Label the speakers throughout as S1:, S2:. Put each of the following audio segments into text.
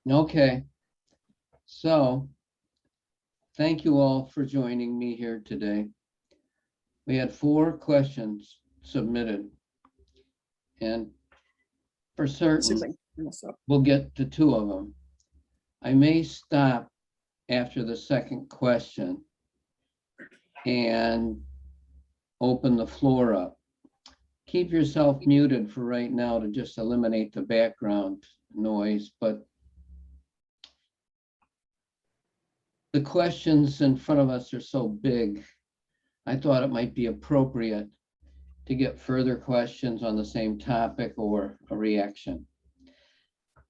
S1: Okay, so thank you all for joining me here today. We had 4 questions submitted, and for certain, we'll get to 2 of them. I may stop after the second question and open the floor up. Keep yourself muted for right now to just eliminate the background noise, but the questions in front of us are so big, I thought it might be appropriate to get further questions on the same topic or a reaction.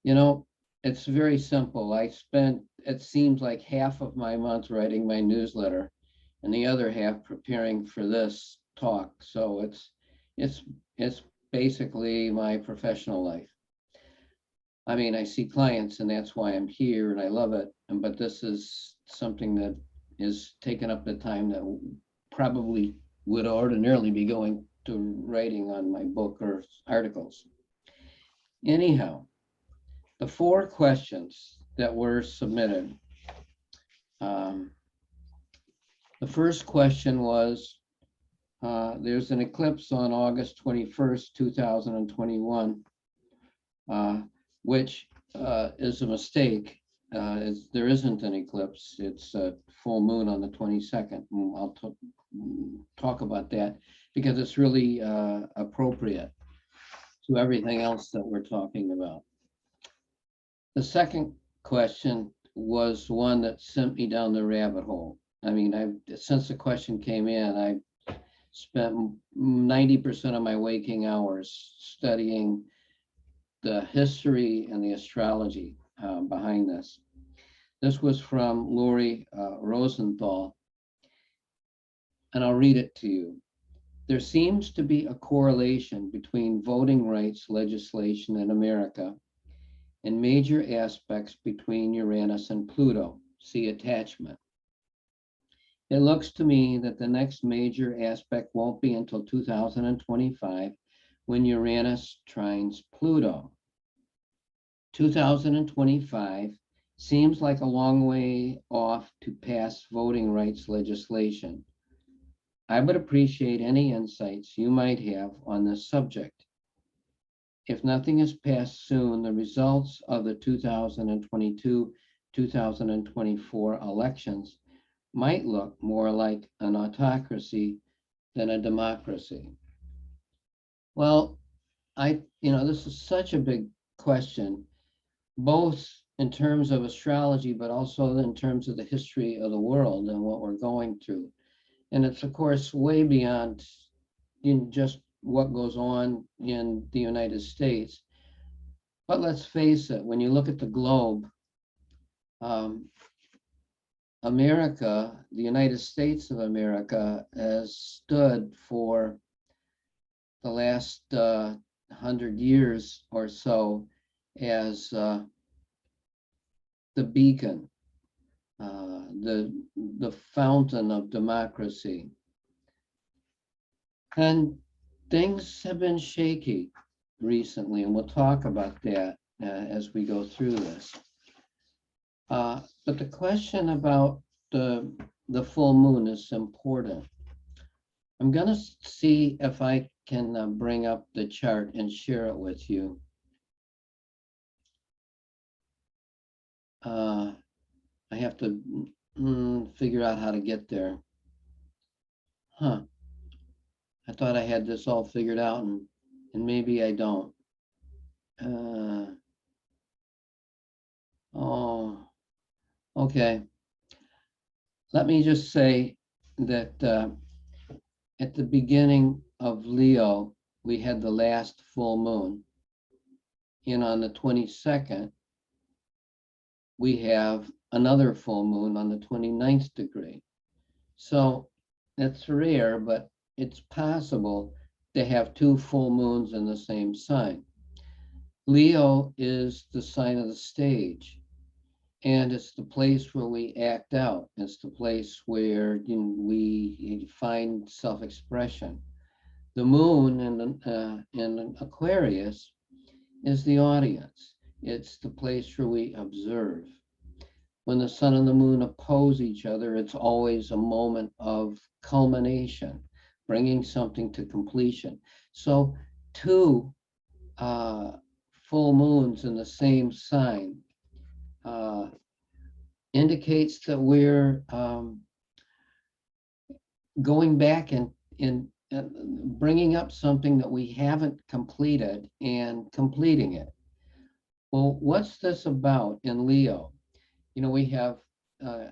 S1: You know, it's very simple. I spent, it seems like half of my month writing my newsletter and the other half preparing for this talk. So it's basically my professional life. I mean, I see clients and that's why I'm here and I love it. But this is something that is taking up the time that probably would ordinarily be going to writing on my book or articles. Anyhow, the 4 questions that were submitted. The first question was, there's an eclipse on August 21st, 2021, which is a mistake. There isn't an eclipse. It's a full moon on the 22nd. I'll talk about that because it's really appropriate to everything else that we're talking about. The second question was one that sent me down the rabbit hole. I mean, since the question came in, I spent 90% of my waking hours studying the history and the astrology behind this. This was from Lori Rosenthal, and I'll read it to you. There seems to be a correlation between voting rights legislation in America and major aspects between Uranus and Pluto. See attachment. It looks to me that the next major aspect won't be until 2025 when Uranus trines Pluto. 2025 seems like a long way off to pass voting rights legislation. I would appreciate any insights you might have on this subject. If nothing is passed soon, the results of the 2022-2024 elections might look more like an autocracy than a democracy. Well, this is such a big question, both in terms of astrology, but also in terms of the history of the world and what we're going through. And it's, of course, way beyond just what goes on in the United States. But let's face it, when you look at the globe, America, the United States of America, has stood for the last 100 years or so as the beacon, the fountain of democracy. And things have been shaky recently, and we'll talk about that as we go through this. But the question about the full moon is important. I'm going to see if I can bring up the chart and share it with you. I have to figure out how to get there. Huh. I thought I had this all figured out, and maybe I don't. Oh, okay. Let me just say that at the beginning of Leo, we had the last full moon. And on the 22nd, we have another full moon on the 29th degree. So that's rare, but it's possible to have 2 full moons in the same sign. Leo is the sign of the stage, and it's the place where we act out. It's the place where we find self-expression. The moon in Aquarius is the audience. It's the place where we observe. When the sun and the moon oppose each other, it's always a moment of culmination, bringing something to completion. So two full moons in the same sign uh, indicates that we're going back and bringing up something that we haven't completed and completing it. Well, what's this about in Leo? We have uh,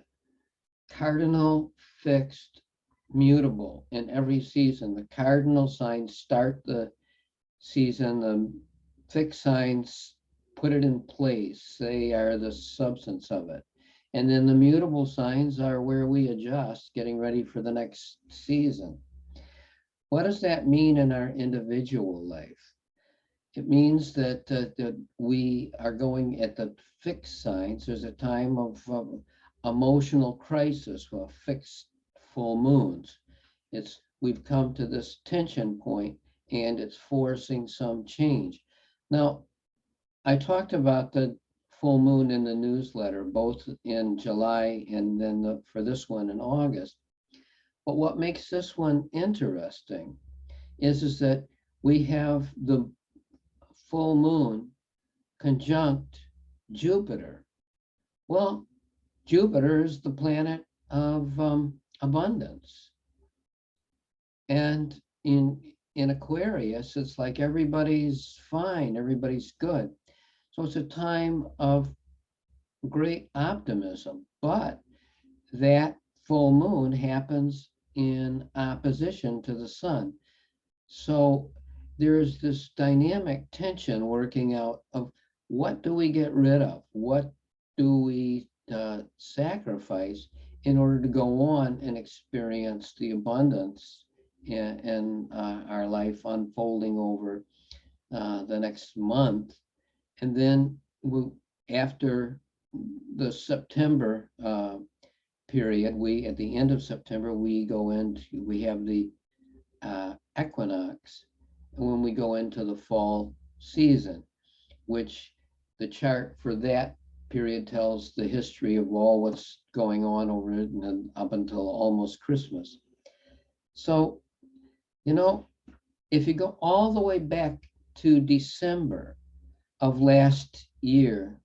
S1: cardinal, fixed, mutable in every season. The cardinal signs start the season, the fixed signs put it in place. They are the substance of it. And then the mutable signs are where we adjust, getting ready for the next season. What does that mean in our individual life? It means that we are going at the fixed signs. There's a time of emotional crisis with fixed full moons. We've come to this tension point, and it's forcing some change. Now, I talked about the full moon in the newsletter, both in July and then for this one in August. But what makes this one interesting is that we have the full moon conjunct Jupiter. Well, Jupiter is the planet of abundance. And in Aquarius, it's like everybody's fine, everybody's good. So it's a time of great optimism, but that full moon happens in opposition to the sun. So there's this dynamic tension working out of what do we get rid of? What do we sacrifice in order to go on and experience the abundance in our life unfolding over the next month? And then after the September period, at the end of September, we have the equinox, and when we go into the fall season, which the chart for that period tells the history of all what's going on over it and up until almost Christmas. So, if you go all the way back to December of last year,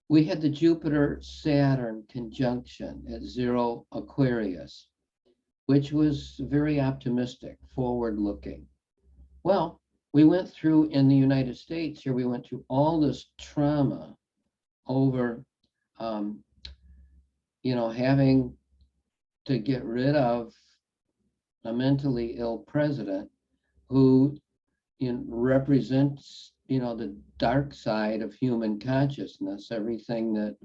S1: we had the Jupiter-Saturn conjunction at 0 Aquarius, which was very optimistic, forward-looking. Well, we went through in the United States here, we went through all this trauma over, having to get rid of a mentally ill president who represents, the dark side of human consciousness, everything that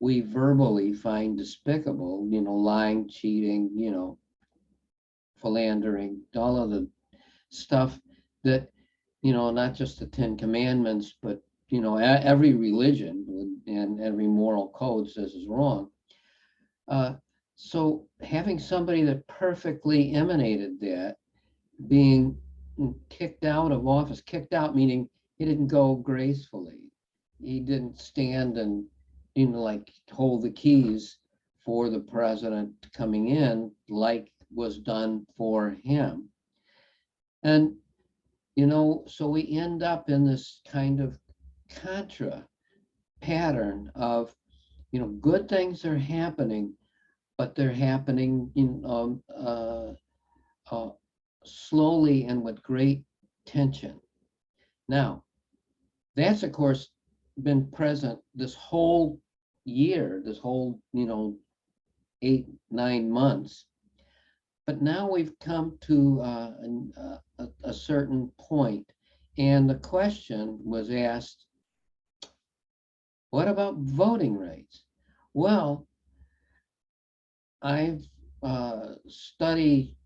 S1: we verbally find despicable, lying, cheating, philandering, all of the stuff that, not just the 10 Commandments, but, every religion and every moral code says is wrong. So having somebody that perfectly emanated that being kicked out of office, kicked out meaning he didn't go gracefully. He didn't stand and, like hold the keys for the president coming in like was done for him. And, so we end up in this kind of contra pattern of, good things are happening, but they're happening slowly and with great tension. Now, that's of course been present this whole year, this whole 8-9 months. But now we've come to a certain point, and the question was asked, what about voting rights? Well, I've studied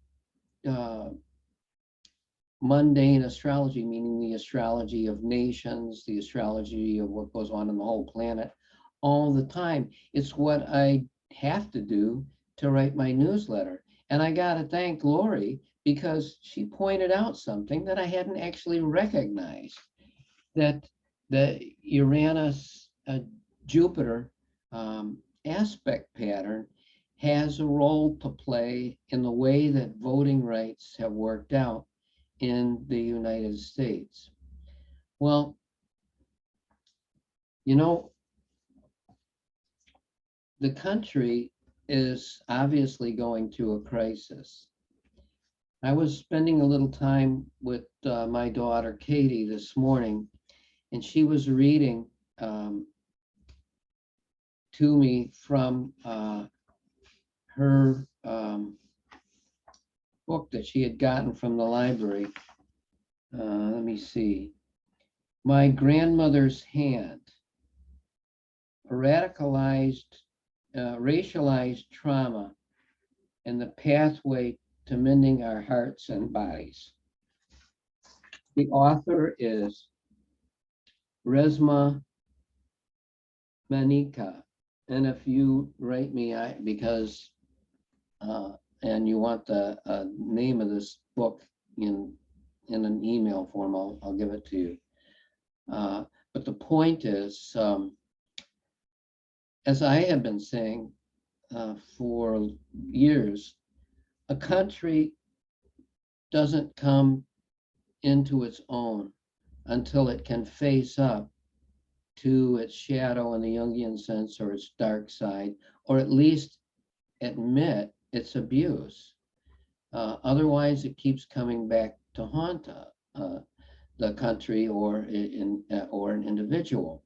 S1: mundane astrology, meaning the astrology of nations, the astrology of what goes on in the whole planet all the time. It's what I have to do to write my newsletter. And I got to thank Lori because she pointed out something that I hadn't actually recognized, that the Uranus Jupiter aspect pattern has a role to play in the way that voting rights have worked out in the United States. Well, you know, the country is obviously going through a crisis. I was spending a little time with my daughter Katie this morning, and she was reading to me from her book that she had gotten from the library. Let me see. My Grandmother's Hand, a racialized trauma and the pathway to mending our hearts and bodies. The author is Resma Manika. And if you write me, because and you want the name of this book in an email form, I'll give it to you. But the point is, as I have been saying for years, a country doesn't come into its own until it can face up to its shadow in the Jungian sense, or its dark side, or at least admit its abuse. Otherwise, it keeps coming back to haunt the country or an individual.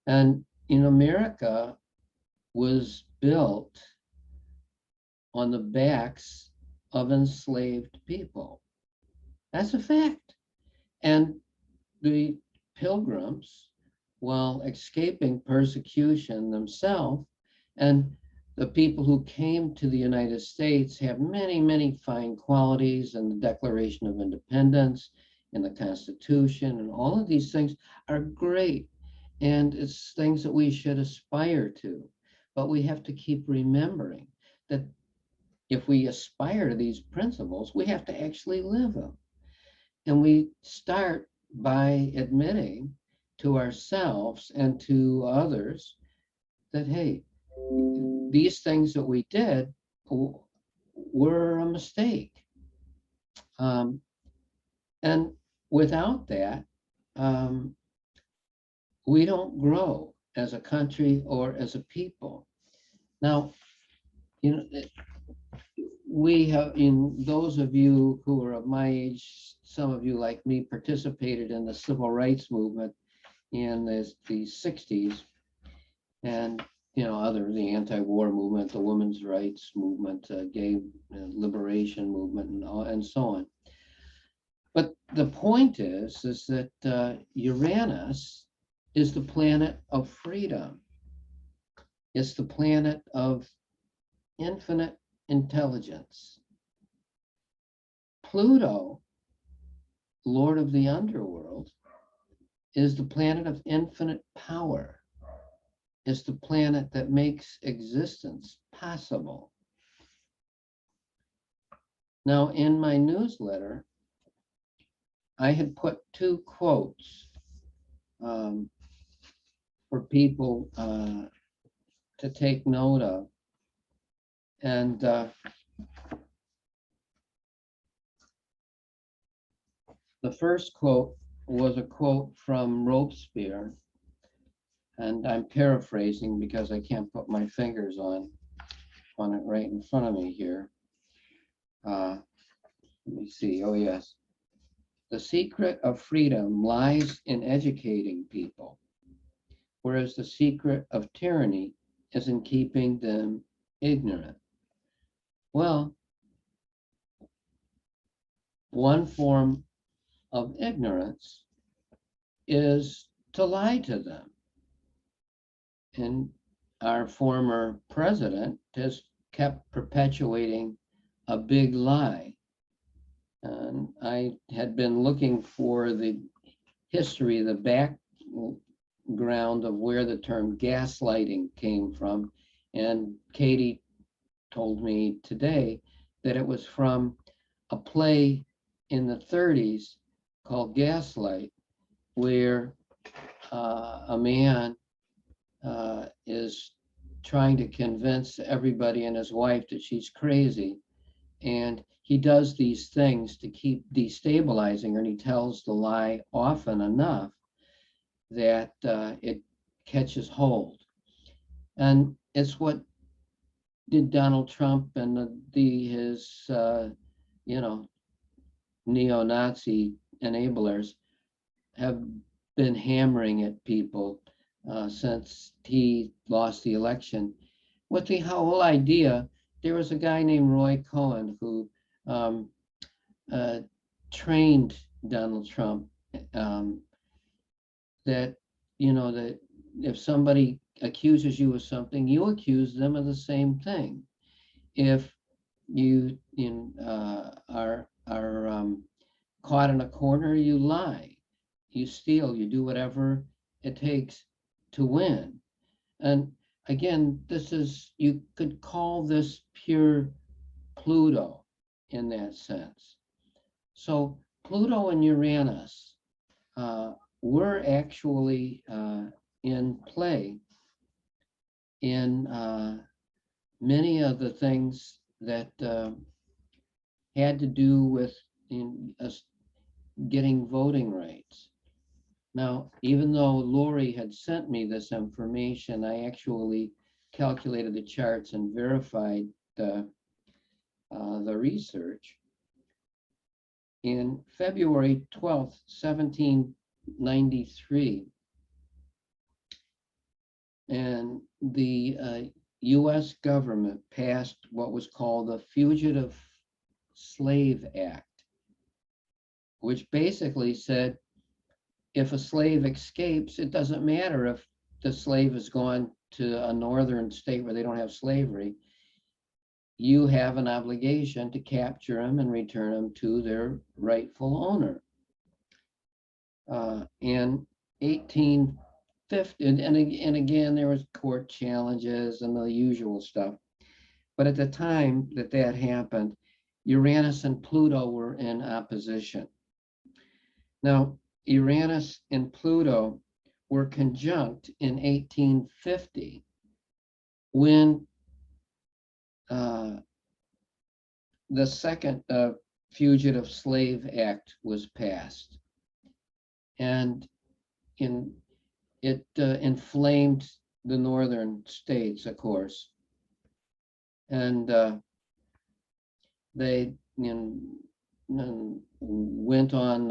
S1: And in America was built on the backs of enslaved people. That's a fact. And the Pilgrims, while escaping persecution themselves, and the people who came to the United States have many, many fine qualities, and the Declaration of Independence and the Constitution and all of these things are great. And it's things that we should aspire to. But we have to keep remembering that if we aspire to these principles, we have to actually live them. And we start by admitting to ourselves and to others that, hey, these things that we did were a mistake. And without that, we don't grow as a country or as a people. Now, you know, we have, in those of you who are of my age, some of you like me participated in the civil rights movement in the 60s, and the anti-war movement, the women's rights movement, gay liberation movement, and so on. But the point is that Uranus is the planet of freedom. It's the planet of infinite intelligence. Pluto, Lord of the underworld, is the planet of infinite power. It's the planet that makes existence possible. Now, in my newsletter, I had put 2 quotes for people to take note of. And the first quote was a quote from Robespierre, and I'm paraphrasing because I can't put my fingers on it right in front of me here. Let me see. Oh, yes. The secret of freedom lies in educating people, whereas the secret of tyranny is in keeping them ignorant. Well, one form of ignorance is to lie to them. And our former president has kept perpetuating a big lie. And I had been looking for the history, the background of where the term gaslighting came from. And Katie told me today that it was from a play in the 30s called Gaslight, where a man is trying to convince everybody and his wife that she's crazy. And he does these things to keep destabilizing her, and he tells the lie often enough that it catches hold. And it's what did Donald Trump and his you know, neo-Nazi enablers have been hammering at people since he lost the election. With the whole idea, there was a guy named Roy Cohn who um, trained Donald Trump that, you know, that if somebody accuses you of something, you accuse them of the same thing. If you are caught in a corner, you lie, you steal, you do whatever it takes to win. And again, this is, you could call this pure Pluto in that sense. So Pluto and Uranus were actually in play in many of the things that had to do with getting voting rights. Now, even though Lori had sent me this information, I actually calculated the charts and verified the research. In February 12th, 1793, and the US government passed what was called the Fugitive Slave Act, which basically said if a slave escapes, it doesn't matter if the slave has gone to a northern state where they don't have slavery. You have an obligation to capture them and return them to their rightful owner. In 1850, and again, there was court challenges and the usual stuff. But at the time that that happened, Uranus and Pluto were in opposition. Now, Uranus and Pluto were conjunct in 1850 when the second Fugitive Slave Act was passed. And it inflamed the northern states, of course. And they went on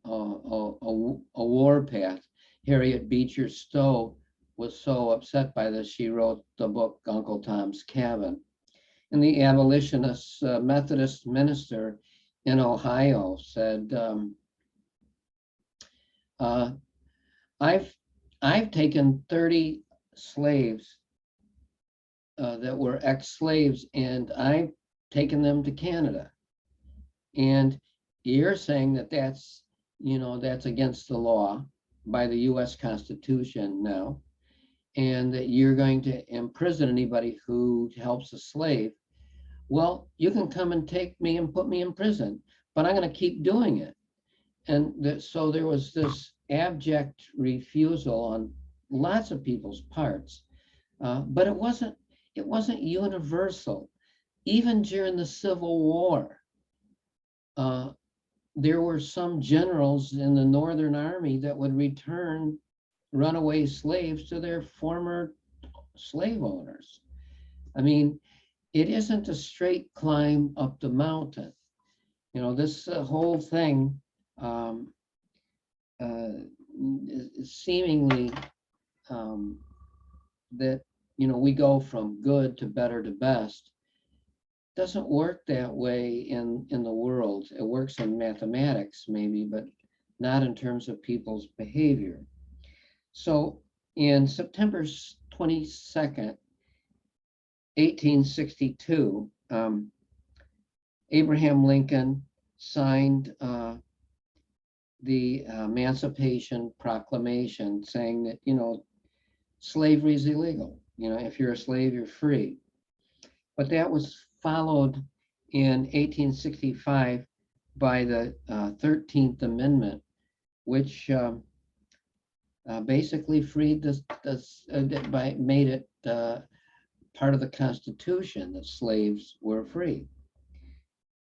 S1: a war path. Harriet Beecher Stowe was so upset by this, she wrote the book Uncle Tom's Cabin. And the abolitionist Methodist minister in Ohio said, I've taken 30 slaves that were ex-slaves, and I've taken them to Canada. And you're saying that that's, you know, that's against the law by the US Constitution now, and that you're going to imprison anybody who helps a slave. Well, you can come and take me and put me in prison, but I'm going to keep doing it. And so there was this abject refusal on lots of people's parts, but it wasn't universal. Even during the Civil War, there were some generals in the Northern Army that would return runaway slaves to their former slave owners. I mean, it isn't a straight climb up the mountain. You know, this whole thing is seemingly that, you know, we go from good to better to best. Doesn't work that way in the world. It works in mathematics maybe, but not in terms of people's behavior. So in September 22nd, 1862, Abraham Lincoln signed the Emancipation Proclamation, saying that, you know, slavery is illegal. You know, if you're a slave, you're free. But that was followed in 1865 by the 13th Amendment, which basically freed made it part of the Constitution that slaves were free.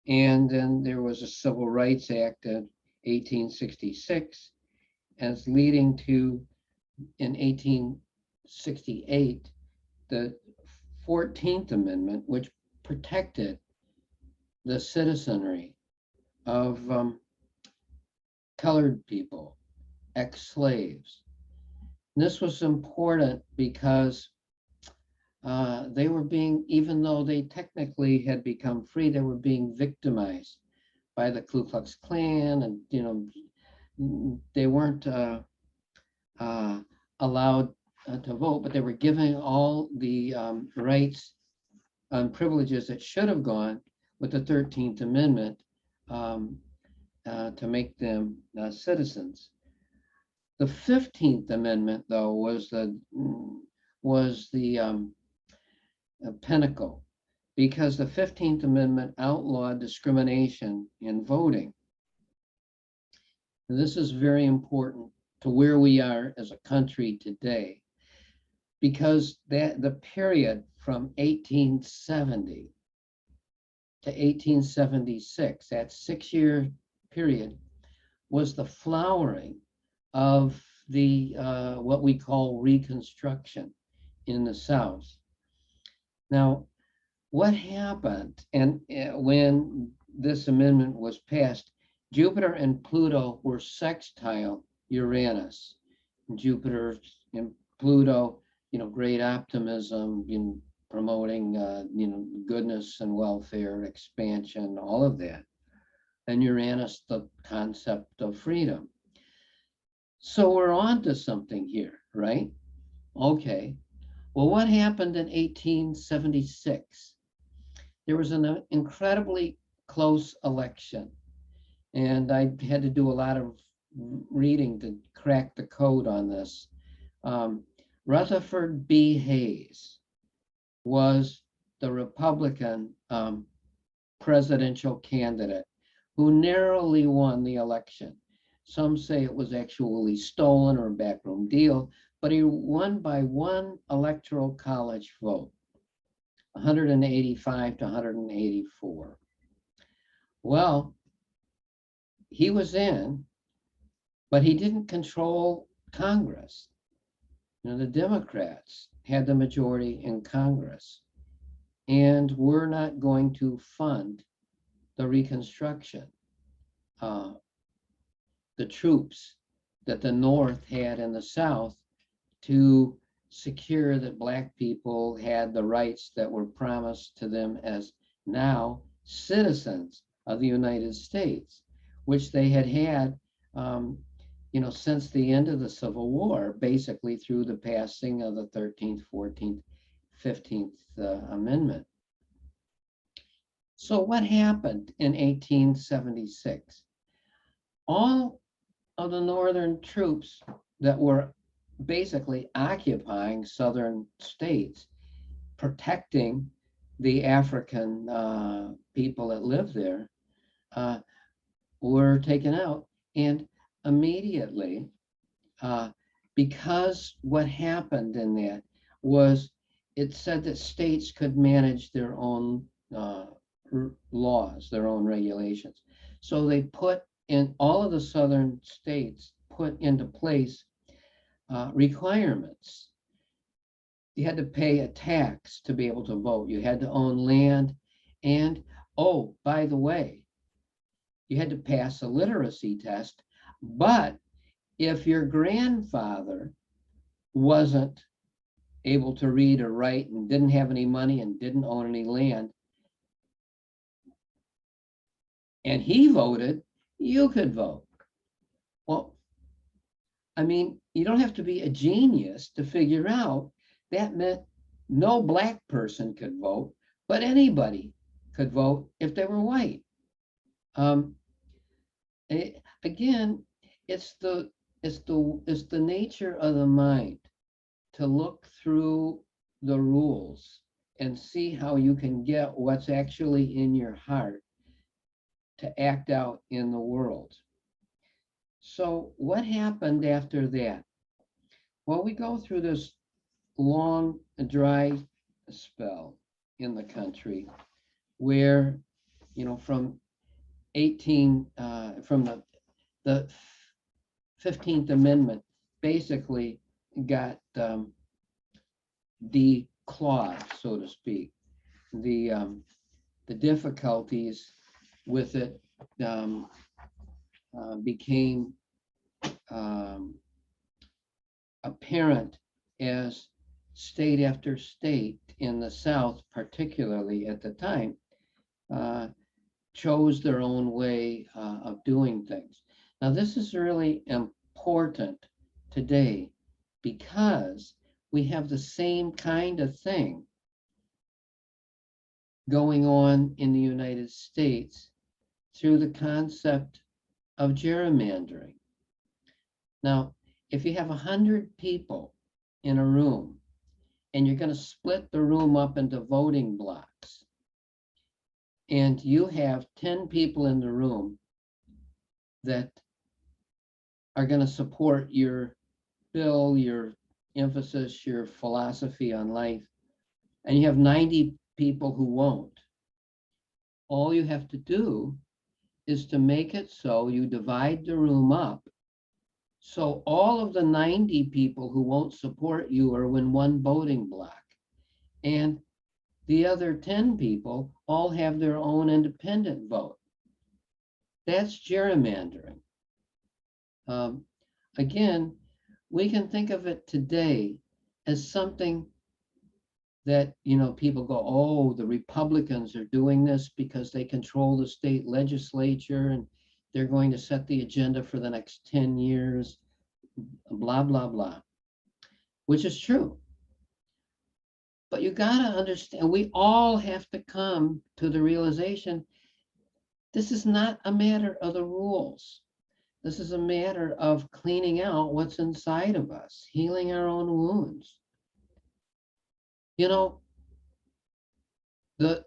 S1: And then there was a Civil Rights Act of 1866, as leading to, in 1868, the 14th Amendment, which protected the citizenry of colored people, ex-slaves. This was important because they were being, even though they technically had become free, they were being victimized by the Ku Klux Klan, and they weren't allowed to vote, but they were given all the rights and privileges that should have gone with the 13th Amendment to make them citizens. The 15th Amendment, though, was the pinnacle, because the 15th Amendment outlawed discrimination in voting. And this is very important to where we are as a country today, because the period from 1870 to 1876, that 6-year period, was the flowering of the what we call Reconstruction in the South. Now, what happened, and when this amendment was passed, Jupiter and Pluto were sextile Uranus. Jupiter and Pluto, great optimism, promoting, goodness and welfare, expansion, all of that. And Uranus, the concept of freedom. So we're on to something here, right? Okay. Well, what happened in 1876? There was an incredibly close election, and I had to do a lot of reading to crack the code on this. Rutherford B. Hayes was the Republican presidential candidate who narrowly won the election. Some say it was actually stolen or a backroom deal, but he won by one electoral college vote, 185 to 184. Well, he was in, but he didn't control Congress. The Democrats had the majority in Congress, and were not going to fund the Reconstruction. The troops that the North had in the South to secure that Black people had the rights that were promised to them as now citizens of the United States, which they had since the end of the Civil War, basically through the passing of the 13th, 14th, 15th Amendment. So what happened in 1876? All of the Northern troops that were basically occupying Southern states, protecting the African people that lived there, were taken out. And immediately, because what happened in that was, it said that states could manage their own laws, their own regulations. So they put in, all of the Southern states put into place requirements. You had to pay a tax to be able to vote. You had to own land. And, oh, by the way, you had to pass a literacy test. But if your grandfather wasn't able to read or write and didn't have any money and didn't own any land, and he voted, you could vote. Well, I mean, you don't have to be a genius to figure out that meant no Black person could vote, but anybody could vote if they were white. Again, it's the nature of the mind to look through the rules and see how you can get what's actually in your heart to act out in the world. So what happened after that? Well, we go through this long, dry spell in the country where, from from the 15th Amendment basically got declawed, so to speak. The difficulties with it became um, apparent as state after state in the South, particularly at the time, uh, chose their own way of doing things. Now, this is really important today because we have the same kind of thing going on in the United States through the concept of gerrymandering. Now, if you have 100 people in a room and you're going to split the room up into voting blocks, and you have 10 people in the room that are going to support your bill, your emphasis, your philosophy on life, and you have 90 people who won't, all you have to do is to make it so you divide the room up. So all of the 90 people who won't support you are in one voting block. And the other 10 people all have their own independent vote. That's gerrymandering. Again, we can think of it today as something that, people go, oh, the Republicans are doing this because they control the state legislature and they're going to set the agenda for the next 10 years, blah, blah, blah, which is true. But you got to understand, we all have to come to the realization this is not a matter of the rules. This is a matter of cleaning out what's inside of us, healing our own wounds. The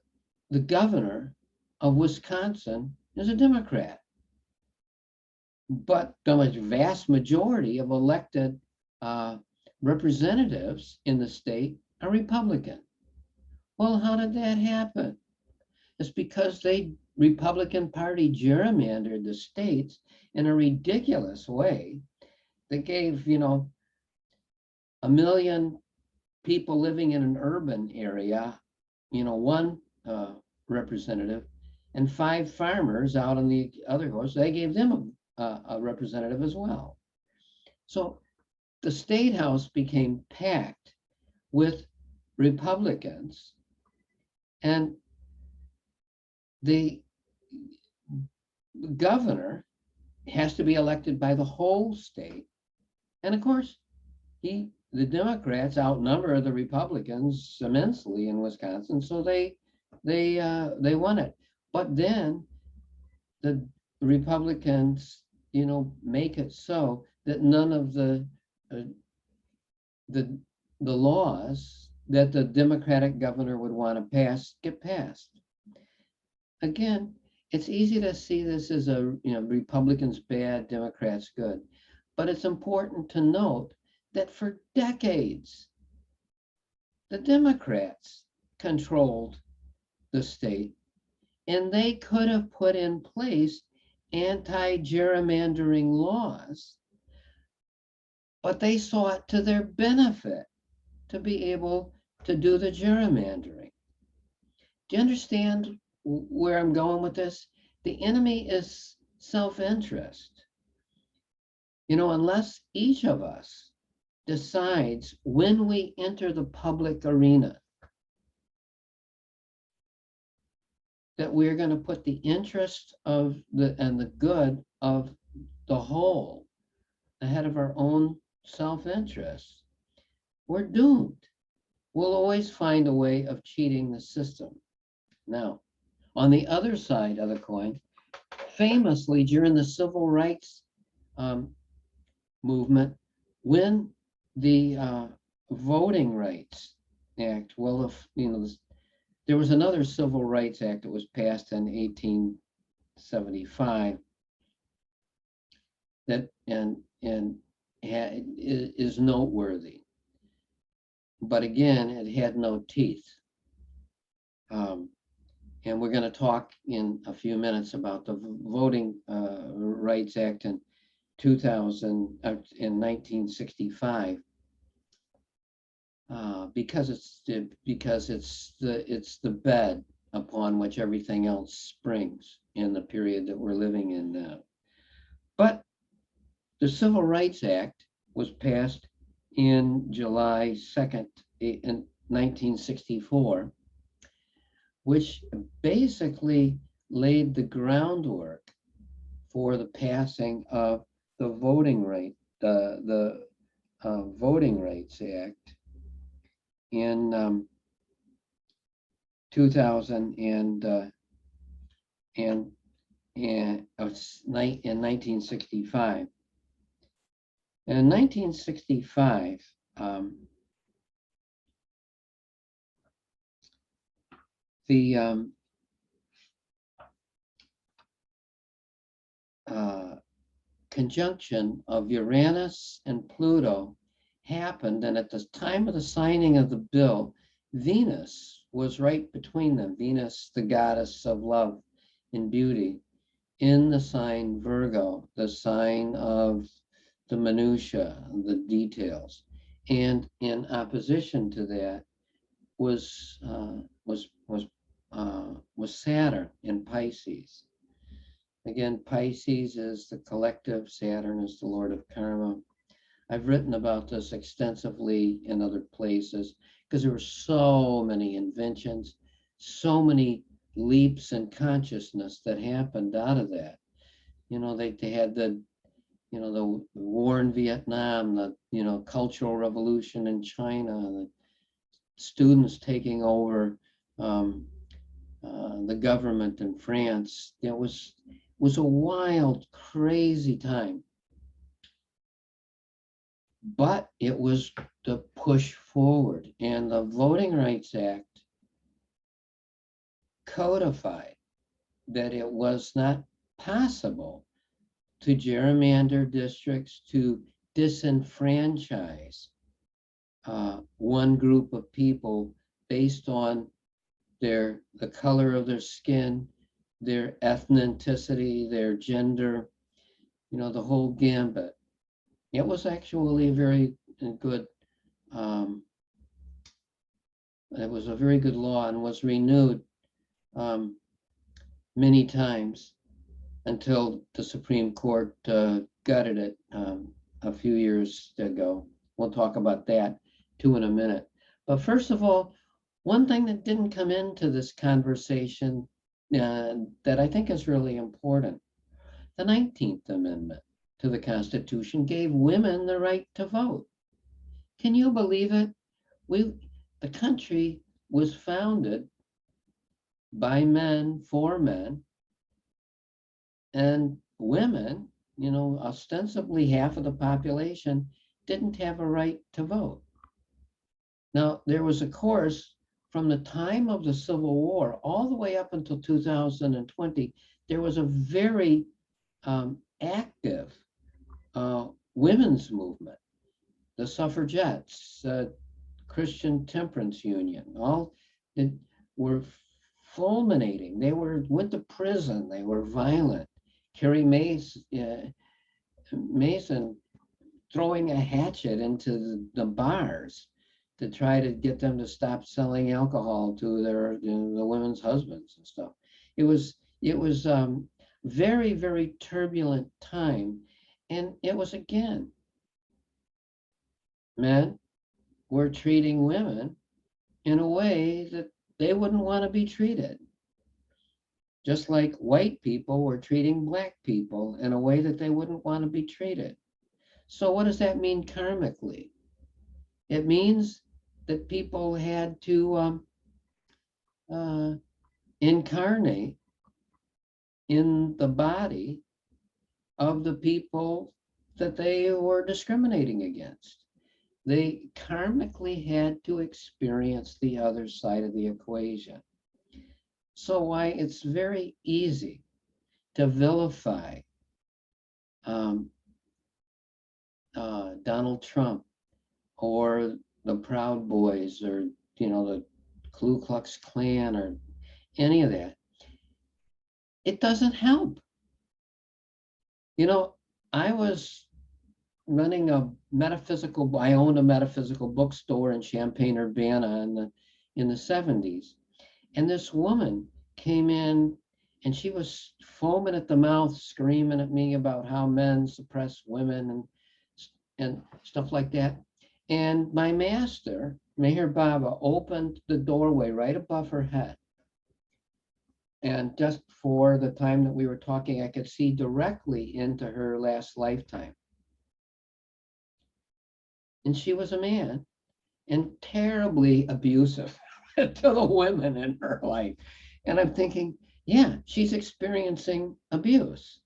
S1: governor of Wisconsin is a Democrat, but the vast majority of elected representatives in the state are Republican. Well, how did that happen? It's because the Republican Party gerrymandered the states in a ridiculous way that gave, 1 million people living in an urban area, one representative, and 5 farmers out on the other coast, they gave them a representative as well. So the state house became packed with Republicans, and the governor has to be elected by the whole state. And of course, the Democrats outnumber the Republicans immensely in Wisconsin, so they won it. But then the Republicans, make it so that none of the laws that the Democratic governor would want to pass get passed. Again, it's easy to see this as Republicans bad, Democrats good, but it's important to note that for decades, the Democrats controlled the state, and they could have put in place anti-gerrymandering laws, but they saw it to their benefit to be able to do the gerrymandering. Do you understand where I'm going with this? The enemy is self-interest. Unless each of us decides when we enter the public arena that we're going to put the interest of the good of the whole ahead of our own self-interest, we're doomed. We'll always find a way of cheating the system. Now, on the other side of the coin, famously during the civil rights movement, when the Voting Rights Act, there was another Civil Rights Act that was passed in 1875 that and is noteworthy. But again, it had no teeth. And we're going to talk in a few minutes about the Voting Rights Act in 1965, because it's the bed upon which everything else springs in the period that we're living in now. But the Civil Rights Act was passed in July 2nd, in 1964, which basically laid the groundwork for the passing of the Voting Rights Act in 1965. And in 1965, the conjunction of Uranus and Pluto happened, and at the time of the signing of the bill, Venus was right between them. Venus, the goddess of love and beauty, in the sign Virgo, the sign of the minutiae, the details. And in opposition to that was Saturn in Pisces. Again, Pisces is the collective, Saturn is the lord of karma. I've written about this extensively in other places because there were so many inventions, so many leaps in consciousness that happened out of that. They had the war in Vietnam, the Cultural Revolution in China, the students taking over the government in France. It was a wild, crazy time. But it was the push forward, and the Voting Rights Act codified that it was not possible to gerrymander districts to disenfranchise one group of people based on the color of their skin, their ethnicity, their gender, the whole gambit. It was actually very good. It was a very good law and was renewed many times until the Supreme Court gutted it a few years ago. We'll talk about that too in a minute. But first of all, one thing that didn't come into this conversation that I think is really important, the 19th Amendment to the Constitution gave women the right to vote. Can you believe it? The country was founded by men, for men, and women, ostensibly half of the population, didn't have a right to vote. Now, there was a course from the time of the Civil War all the way up until 2020, there was a very active women's movement, the suffragettes, Christian Temperance Union, all that were fulminating. They went to prison. They were violent. Carrie Mason throwing a hatchet into the bars to try to get them to stop selling alcohol to the women's husbands and stuff. It was very, very turbulent time, and it was, again, men were treating women in a way that they wouldn't want to be treated. Just like white people were treating black people in a way that they wouldn't want to be treated. So what does that mean karmically? It means that people had to incarnate in the body of the people that they were discriminating against. They karmically had to experience the other side of the equation. So why it's very easy to vilify Donald Trump or the Proud Boys or, the Ku Klux Klan or any of that. It doesn't help. I was running I owned a metaphysical bookstore in Champaign, Urbana in the 70s. And this woman came in and she was foaming at the mouth, screaming at me about how men suppress women and stuff like that. And my master, Meher Baba, opened the doorway right above her head. And just for the time that we were talking, I could see directly into her last lifetime. And she was a man and terribly abusive to the women in her life. And I'm thinking, yeah, she's experiencing abuse.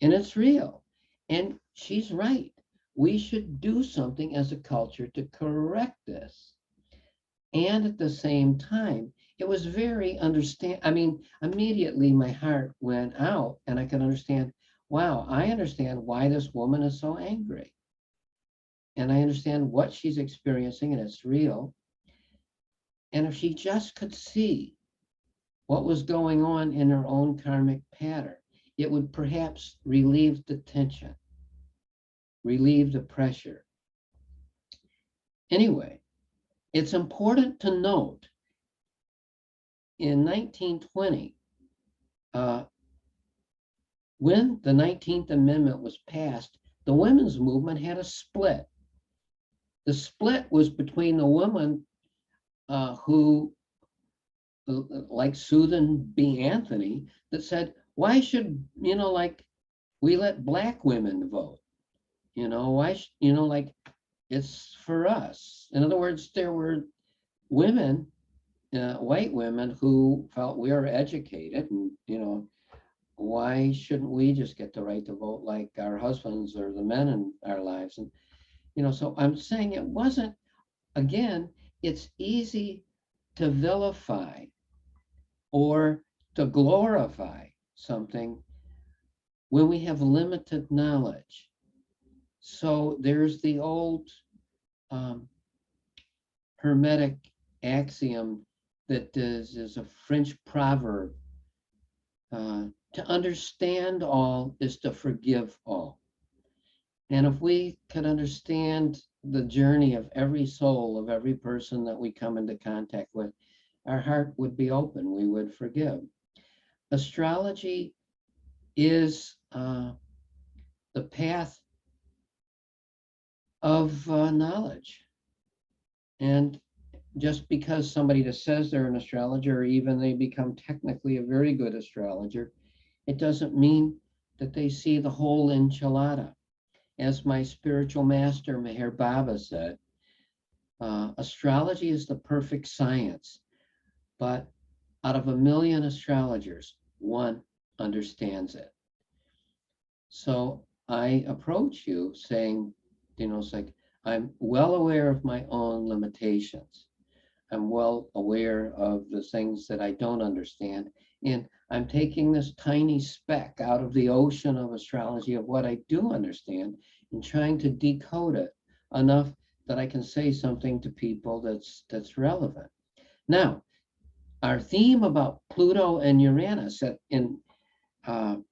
S1: And it's real. And she's right. We should do something as a culture to correct this. And at the same time, it was very immediately my heart went out and I could understand, wow, I understand why this woman is so angry. And I understand what she's experiencing, and it's real. And if she just could see what was going on in her own karmic pattern, it would perhaps relieve the tension, relieve the pressure. Anyway, it's important to note in 1920, when the 19th Amendment was passed, the women's movement had a split. The split was between the women who, like Susan B. Anthony, that said, why should, we let Black women vote? Why, it's for us. In other words, there were women, white women, who felt we are educated and, why shouldn't we just get the right to vote like our husbands or the men in our lives? And, so I'm saying it wasn't, again, it's easy to vilify or to glorify something when we have limited knowledge. So there's the old Hermetic axiom that is a French proverb. To understand all is to forgive all. And if we could understand the journey of every soul, of every person that we come into contact with, our heart would be open, we would forgive. Astrology is the path of knowledge. And just because somebody that says they're an astrologer, or even they become technically a very good astrologer, it doesn't mean that they see the whole enchilada. As my spiritual master, Meher Baba, said, astrology is the perfect science, but out of 1 million astrologers, one understands it. So I approach you saying, it's like, I'm well aware of my own limitations. I'm well aware of the things that I don't understand. And I'm taking this tiny speck out of the ocean of astrology of what I do understand and trying to decode it enough that I can say something to people that's relevant. Now, our theme about Pluto and Uranus in the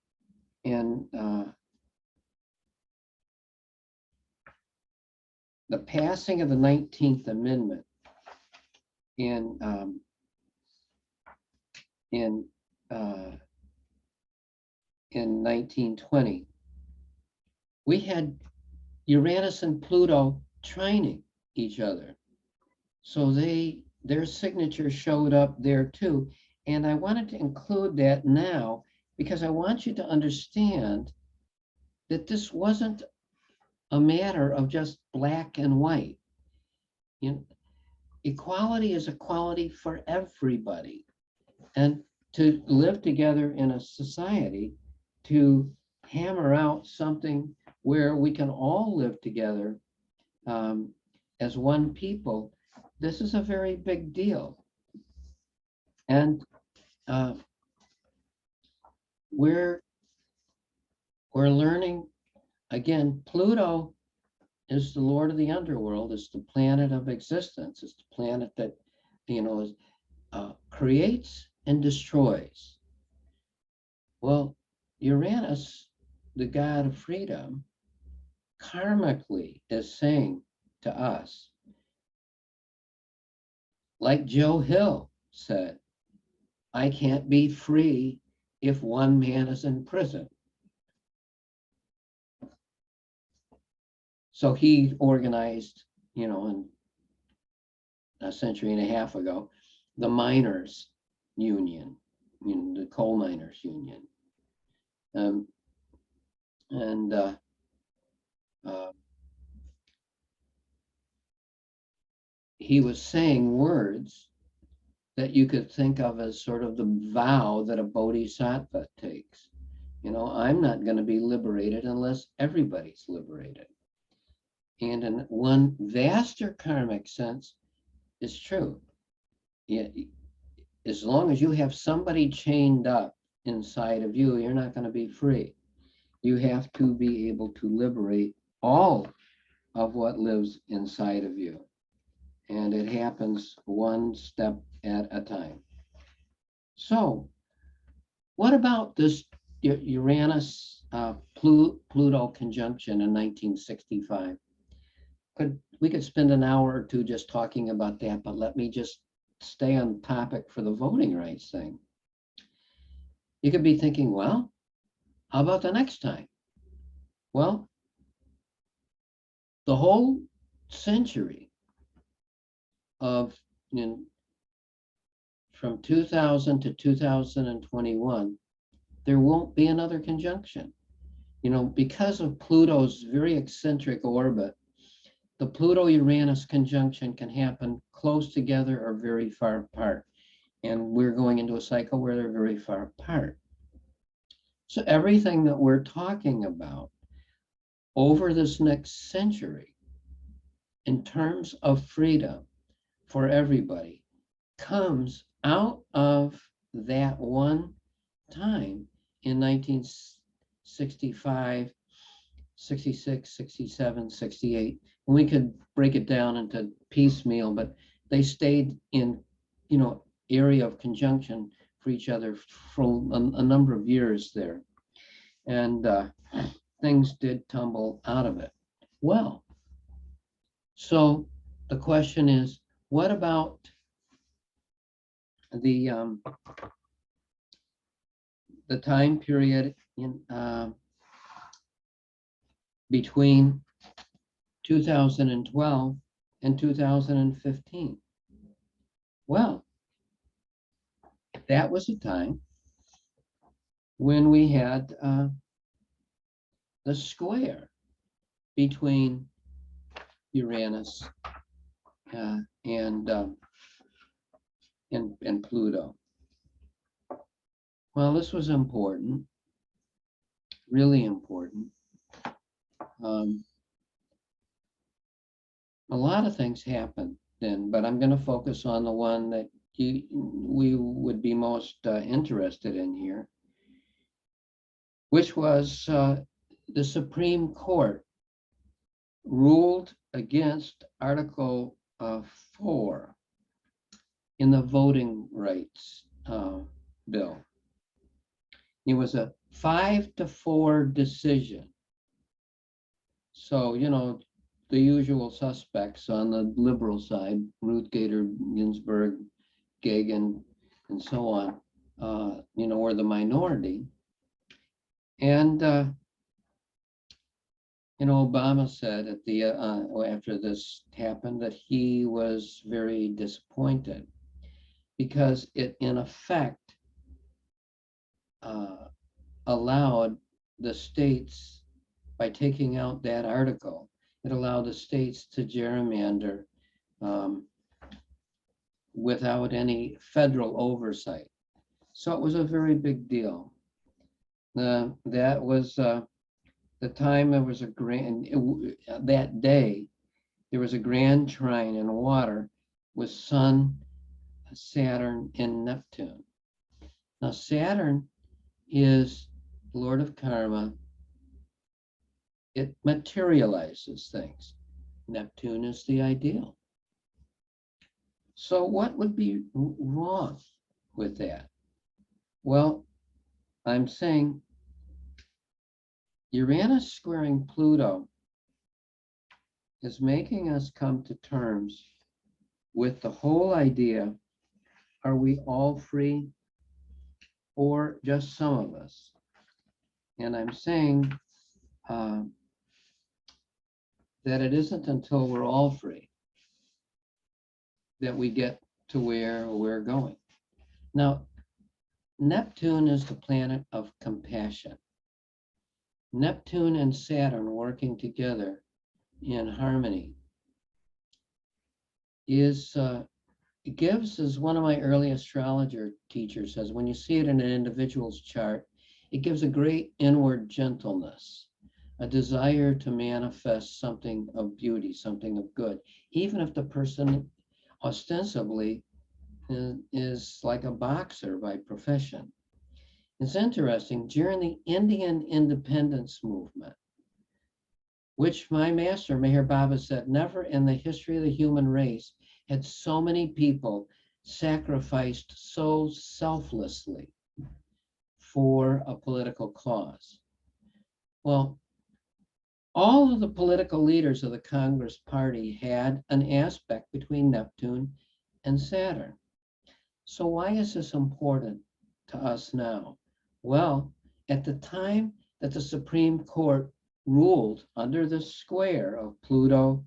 S1: passing of the 19th Amendment in 1920, we had Uranus and Pluto trining each other. So their signature showed up there too. And I wanted to include that now because I want you to understand that this wasn't a matter of just black and white. Equality is equality for everybody. And to live together in a society, to hammer out something where we can all live together as one people, this is a very big deal. And we're learning again, Pluto is the lord of the underworld, is the planet of existence, is the planet that, is, creates and destroys. Well, Uranus, the god of freedom, karmically is saying to us, like Joe Hill said, I can't be free if one man is in prison. So he organized, in a century and a half ago, the miners' union, the coal miners' union. Um, and he was saying words that you could think of as sort of the vow that a bodhisattva takes. I'm not going to be liberated unless everybody's liberated. And in one vaster karmic sense, it's true. As long as you have somebody chained up inside of you, you're not going to be free. You have to be able to liberate all of what lives inside of you. And it happens one step at a time. So, what about this Uranus Pluto conjunction in 1965? We could spend an hour or two just talking about that, but let me just stay on topic for the voting rights thing. You could be thinking, well, how about the next time? Well, the whole century of from 2000 to 2021, there won't be another conjunction. Because of Pluto's very eccentric orbit, the Pluto-Uranus conjunction can happen close together or very far apart. And we're going into a cycle where they're very far apart. So everything that we're talking about over this next century, in terms of freedom for everybody, comes out of that one time in 1965, 66, 67, 68. And we could break it down into piecemeal, but they stayed in, area of conjunction for each other for a number of years there. And things did tumble out of it. Well, so the question is, what about the time period in between 2012 and 2015? Well, that was a time when we had the square between Uranus and Pluto. Well, this was important, really important. A lot of things happened then, but I'm going to focus on the one that we would be most interested in here, which was the Supreme Court ruled against Article 4 in the voting rights bill. It was a 5-4 decision. So, the usual suspects on the liberal side, Ruth Gator Ginsburg, Kagan, and so on, were the minority. And, Obama said at the after this happened that he was very disappointed because it, in effect, allowed the states, by taking out that article, it allowed the states to gerrymander without any federal oversight. So it was a very big deal. That was the time there was a grand, that day, there was a grand trine in water with Sun, Saturn, and Neptune. Now, Saturn is Lord of Karma, It materializes things. Neptune is the ideal. So what would be wrong with that? Well, I'm saying Uranus squaring Pluto is making us come to terms with the whole idea, are we all free or just some of us? And I'm saying that it isn't until we're all free that we get to where we're going. Now, Neptune is the planet of compassion. Neptune and Saturn working together in harmony is it gives, as one of my early astrologer teachers says, when you see it in an individual's chart, it gives a great inward gentleness, a desire to manifest something of beauty, something of good, even if the person ostensibly is like a boxer by profession. It's interesting, during the Indian independence movement, which my master, Meher Baba, said, never in the history of the human race had so many people sacrificed so selflessly for a political cause. Well, all of the political leaders of the Congress Party had an aspect between Neptune and Saturn. So why is this important to us now? Well, at the time that the Supreme Court ruled under the square of Pluto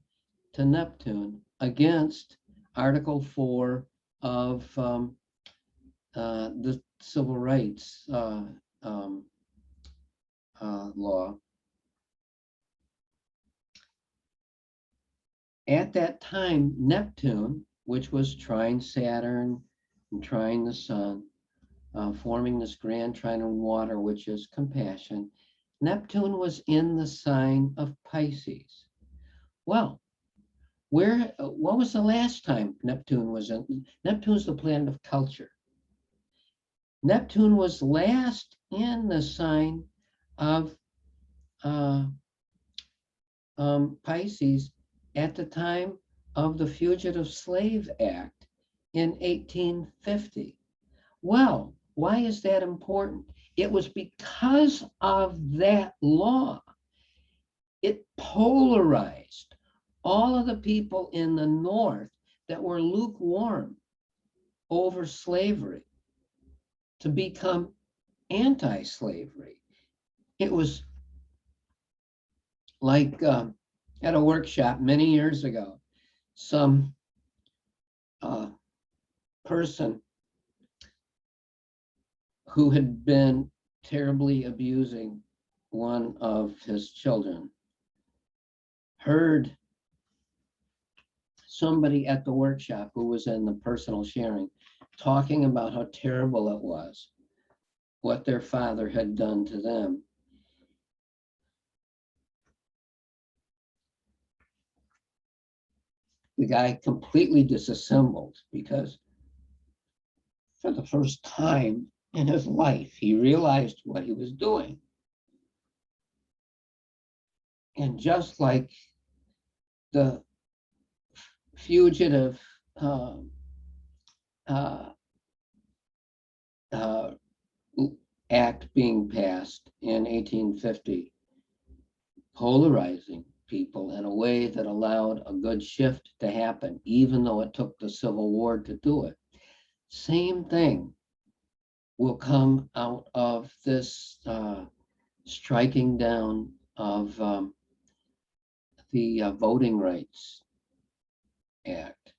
S1: to Neptune against Article 4 of the Civil Rights law, at that time, Neptune, which was trine Saturn and trine the Sun, forming this grand trine of water, which is compassion, Neptune was in the sign of Pisces. Well, what was the last time Neptune was in? Neptune's the planet of culture. Neptune was last in the sign of Pisces at the time of the Fugitive Slave Act in 1850. Well, why is that important? It was because of that law. It polarized all of the people in the North that were lukewarm over slavery to become anti-slavery. It was like at a workshop many years ago, some person who had been terribly abusing one of his children heard somebody at the workshop who was in the personal sharing talking about how terrible it was, what their father had done to them. The guy completely disassembled because for the first time in his life, he realized what he was doing. And just like the fugitive act being passed in 1850, polarizing people in a way that allowed a good shift to happen, even though it took the Civil War to do it. Same thing will come out of this striking down of the Voting Rights Act.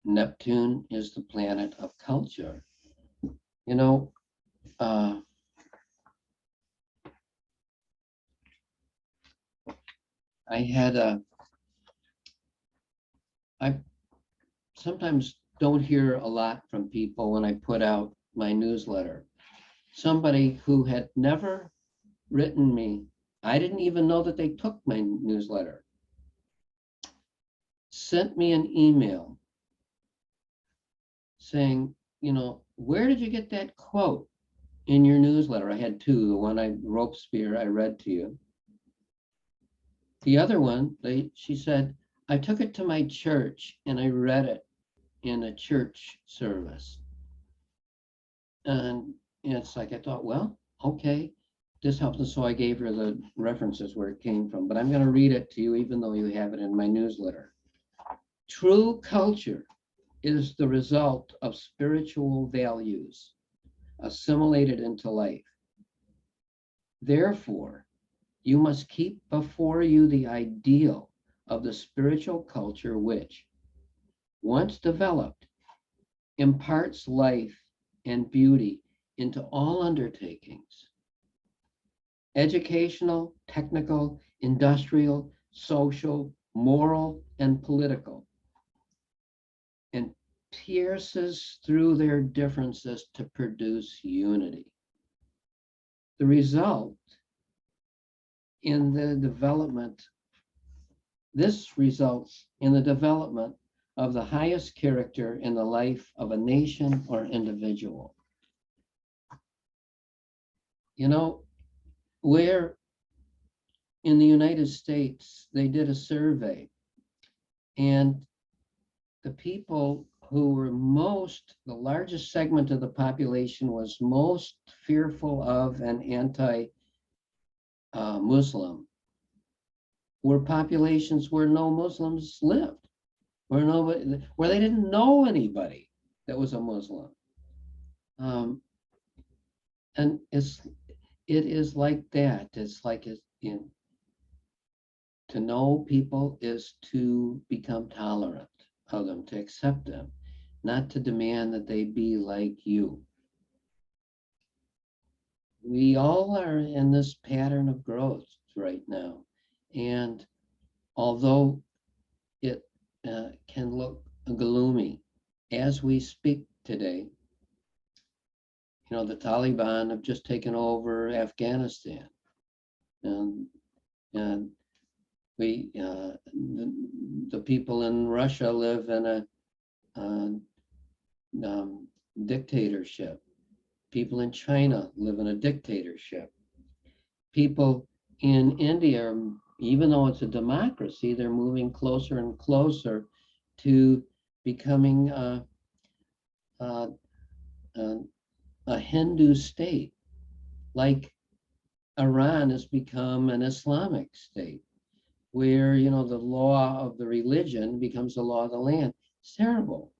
S1: Neptune is the planet of culture. You know, I sometimes don't hear a lot from people when I put out my newsletter. Somebody who had never written me, I didn't even know that they took my newsletter, sent me an email saying, you know, where did you get that quote in your newsletter? I had two, the one Robespierre I read to you, The other one, she said, I took it to my church and I read it in a church service. And it's like, I thought, well, okay, this helps. And so I gave her the references where it came from, but I'm going to read it to you, even though you have it in my newsletter. True culture is the result of spiritual values assimilated into life. Therefore, you must keep before you the ideal of the spiritual culture which, once developed, imparts life and beauty into all undertakings, educational, technical, industrial, social, moral, and political, and pierces through their differences to produce unity. The result in the development, this results in the development of the highest character in the life of a nation or individual. You know, where in the United States, they did a survey, and the people who were the largest segment of the population was most fearful of and anti-Muslim, were populations where no Muslims lived, where they didn't know anybody that was a Muslim. And it is like that. It's like to know people is to become tolerant of them, to accept them, not to demand that they be like you. We all are in this pattern of growth right now. And although it can look gloomy as we speak today, you know, the Taliban have just taken over Afghanistan. And the people in Russia live in a dictatorship. People in China live in a dictatorship. People in India, even though it's a democracy, they're moving closer and closer to becoming a Hindu state, like Iran has become an Islamic state, where, you know, the law of the religion becomes the law of the land. It's terrible.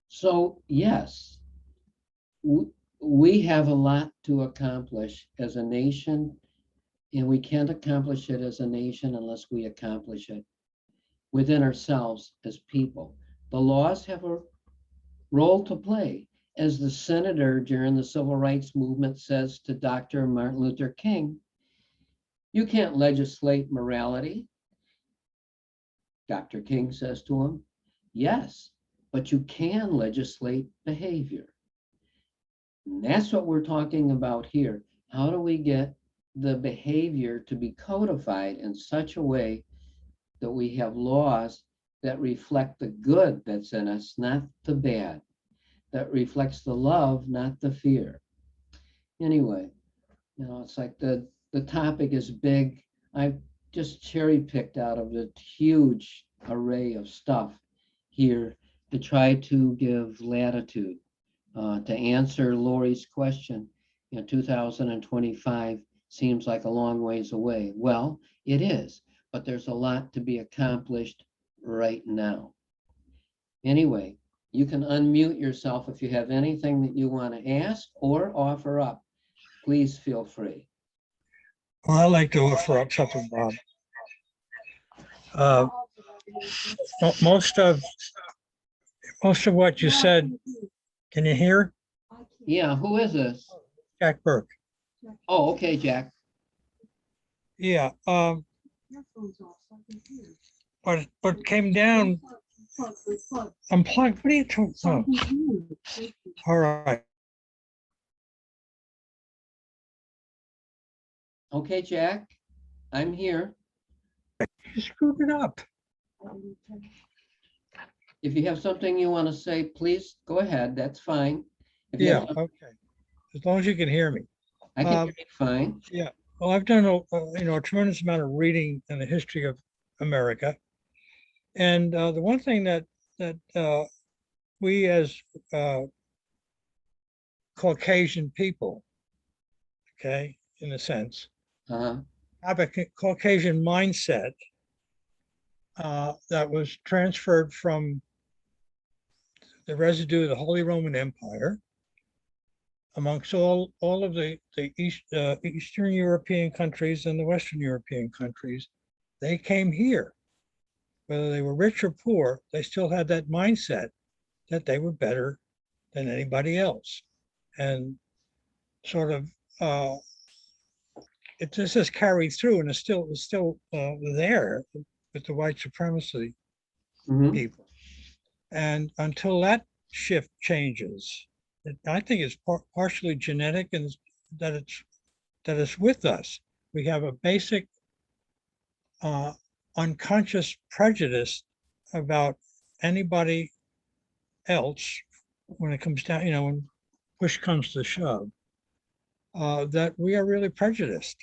S1: So yes, we have a lot to accomplish as a nation, and we can't accomplish it as a nation unless we accomplish it within ourselves as people. The laws have a role to play. As the senator during the civil rights movement says to Dr. Martin Luther King, you can't legislate morality. Dr. King says to him, yes, but you can legislate behavior. And that's what we're talking about here. How do we get the behavior to be codified in such a way that we have laws that reflect the good that's in us, not the bad, that reflects the love, not the fear. Anyway, you know, it's like the topic is big. I've just cherry picked out of the huge array of stuff here to try to give latitude to answer Lori's question. You know, 2025 seems like a long ways away. Well, it is, but there's a lot to be accomplished right now. Anyway, you can unmute yourself if you have anything that you want to ask or offer up. Please feel free.
S2: Well, I'd like to offer up something, Bob. Most of what you said, can you hear?
S1: Yeah, who is this?
S2: Jack Burke.
S1: Oh, okay, Jack.
S2: Yeah. But came down. Unplugged. What are you talking about? All right.
S1: Okay, Jack, I'm here.
S2: You screwed it up.
S1: If you have something you want to say, please go ahead. That's fine. If you
S2: Yeah.
S1: have
S2: Okay. As long as you can hear me.
S1: I can hear you fine.
S2: Yeah. Well, I've done a tremendous amount of reading in the history of America, and the one thing that we as uh, Caucasian people, okay, in a sense,
S1: Uh-huh.
S2: have a Caucasian mindset that was transferred from the residue of the Holy Roman Empire amongst all of the Eastern European countries and the Western European countries. They came here, whether they were rich or poor, they still had that mindset that they were better than anybody else. And sort of it just has carried through and is still there with the white supremacy
S1: Mhm.
S2: people. And until that shift changes, I think it's partially genetic and that it's with us. We have a basic uh, unconscious prejudice about anybody else when it comes down, when push comes to shove, that we are really prejudiced.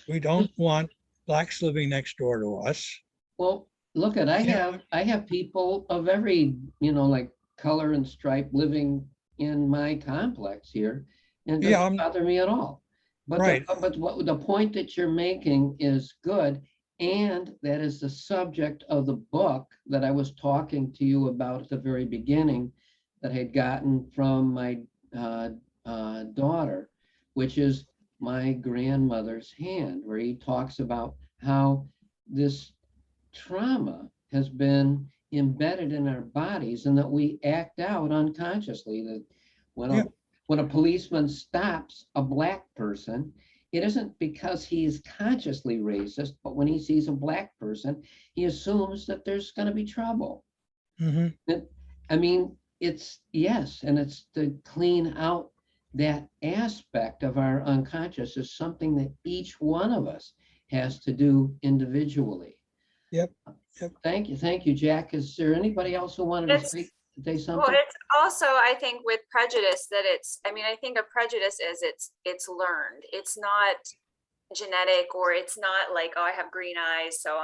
S2: We don't want blacks living next door to us.
S1: Well, look at,
S2: Yeah,
S1: I have people of every, like color and stripe living in my complex here, and it
S2: yeah,
S1: doesn't bother me at all.
S2: right.
S1: But what the point that you're making is good, and that is the subject of the book that I was talking to you about at the very beginning that I had gotten from my uh, daughter, which is My Grandmother's Hand, where he talks about how this trauma has been embedded in our bodies and that we act out unconsciously. That when a
S2: Yeah.
S1: when a policeman stops a black person, it isn't because he is consciously racist, but when he sees a black person, he assumes that there's going to be trouble.
S2: Hmm.
S1: It- I mean, it's yes, and it's to clean out that aspect of our unconscious is something that each one of us has to do individually.
S2: Yep. Yep.
S1: Thank you, Jack. Is there anybody else who wanted to
S3: It's,
S1: say
S3: well,
S1: something?
S3: it's also, I think with prejudice that I mean, I think a prejudice is it's learned. It's not genetic, or it's not like, oh, I have green eyes, so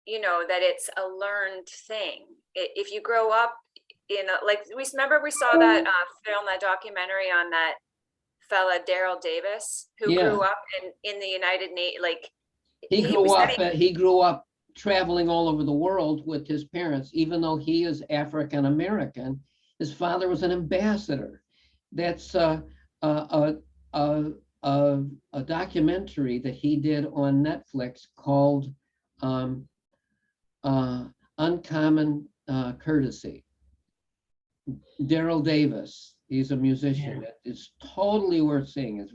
S3: that it's a learned thing. If you grow up in like, we saw that film, that documentary on that fella Daryl Davis, who
S1: Yeah,
S3: grew up in the United Nations, like
S1: he
S3: he
S1: grew
S3: was
S1: up. He grew up traveling all over the world with his parents, even though he is African American. His father was an ambassador. That's a, a, a documentary that he did on Netflix called um, uh, Uncommon Courtesy. Daryl Davis, he's a musician. It's totally worth seeing. It's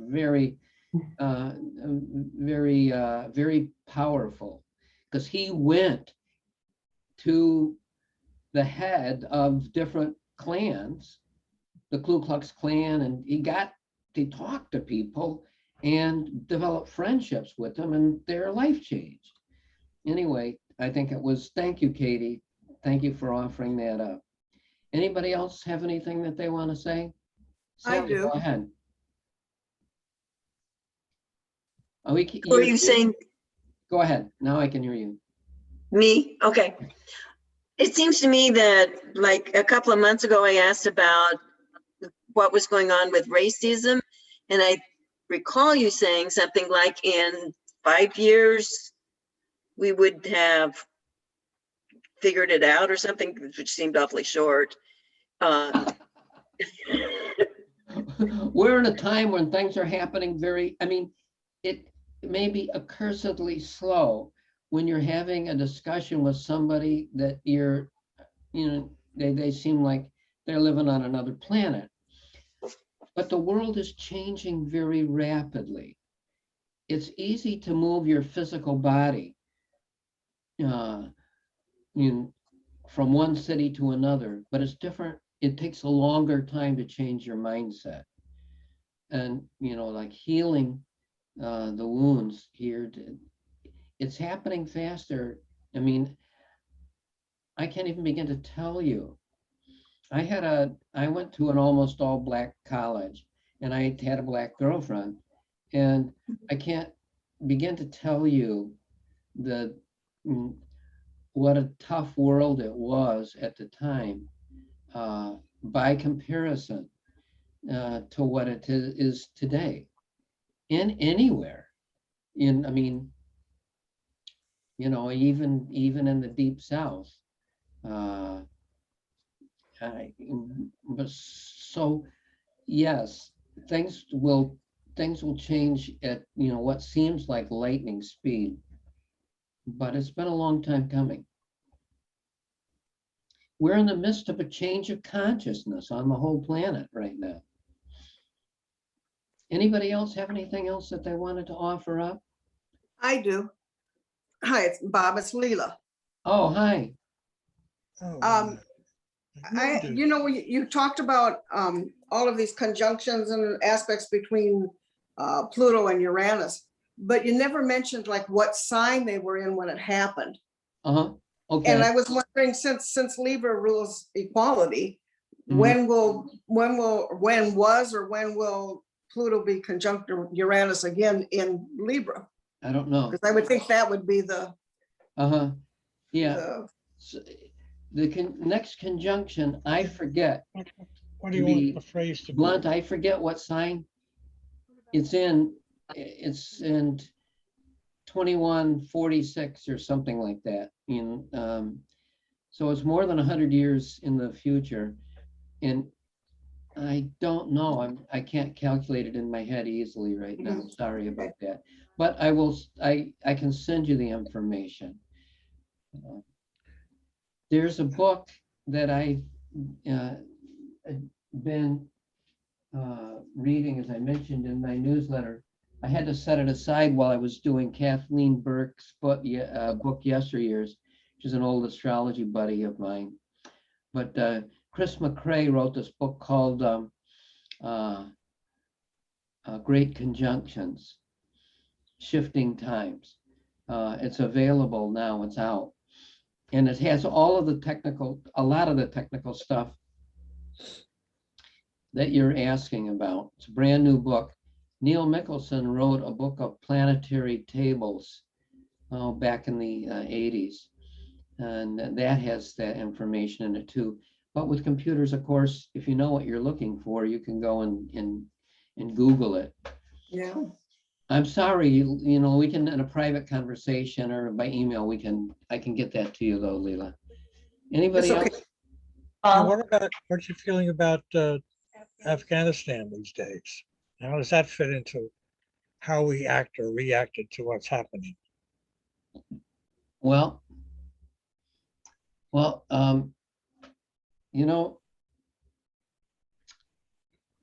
S1: uh, very powerful because he went to the head of different clans, the Ku Klux Klan, and he got to talk to people and develop friendships with them, and their life changed. Anyway, I think it was, thank you, Katie. Thank you for offering that up. Anybody else have anything that they want to say?
S4: I
S1: Sally, go
S4: do.
S1: ahead. Oh,
S4: Who are you saying?
S1: go ahead. Now I can hear you.
S4: Me? Okay. It seems to me that like a couple of months ago, I asked about what was going on with racism. And I recall you saying something like in 5 years, we would have figured it out or something, which seemed awfully short.
S1: We're in a time when things are happening it may be accursedly slow when you're having a discussion with somebody that they seem like they're living on another planet. But the world is changing very rapidly. It's easy to move your physical body uh, in, from one city to another, but it's different. It takes a longer time to change your mindset. And, like healing the wounds here, it's happening faster. I mean, I can't even begin to tell you. I went to an almost all black college and I had a black girlfriend. And I can't begin to tell you the what a tough world it was at the time, by comparison to what it is today. In anywhere, I mean, even in the deep South. Uh, but so yes, things will things will change at what seems like lightning speed, but it's been a long time coming. We're in the midst of a change of consciousness on the whole planet right now. Anybody else have anything else that they wanted to offer up?
S5: I do. Hi, it's Bob, it's Leela.
S1: Oh, hi.
S2: Oh,
S5: Um,
S2: will do.
S5: You talked about all of these conjunctions and aspects between Pluto and Uranus, but you never mentioned like what sign they were in when it happened.
S1: Uh-huh.
S5: And
S1: Okay.
S5: I was wondering, since Libra rules equality,
S1: Mhm.
S5: when will Pluto be conjunct Uranus again in Libra?
S1: I don't know.
S5: Because I would think that would be the
S1: Uh-huh. Yeah.
S5: the
S1: So, the next conjunction, I forget.
S2: What do you want the phrase to be?
S1: Blunt, I forget what sign it's in. It's in 2146 or something like that. So it's more than 100 years in the future, and I don't know. I can't calculate it in my head easily right now. Sorry about that. But I can send you the information. There's a book that I've been reading, as I mentioned in my newsletter. I had to set it aside while I was doing Kathleen Burke's book, Yesteryears, which is an old astrology buddy of mine. But Chris McCrae wrote this book called Great Conjunctions, Shifting Times. It's available now, it's out. And it has all of a lot of the technical stuff that you're asking about. It's a brand new book. Neil Mickelson wrote a book of planetary tables back in the 80s. And that has that information in it too. But with computers, of course, if you know what you're looking for, you can go and Google it.
S5: yeah.
S1: I'm sorry, we can, in a private conversation or by email, I can get that to you though, Leela. Anybody
S5: It's okay.
S1: else?
S2: And what's your feeling about Afghanistan these days? How does that fit into how we act or reacted to what's happening?
S1: Well,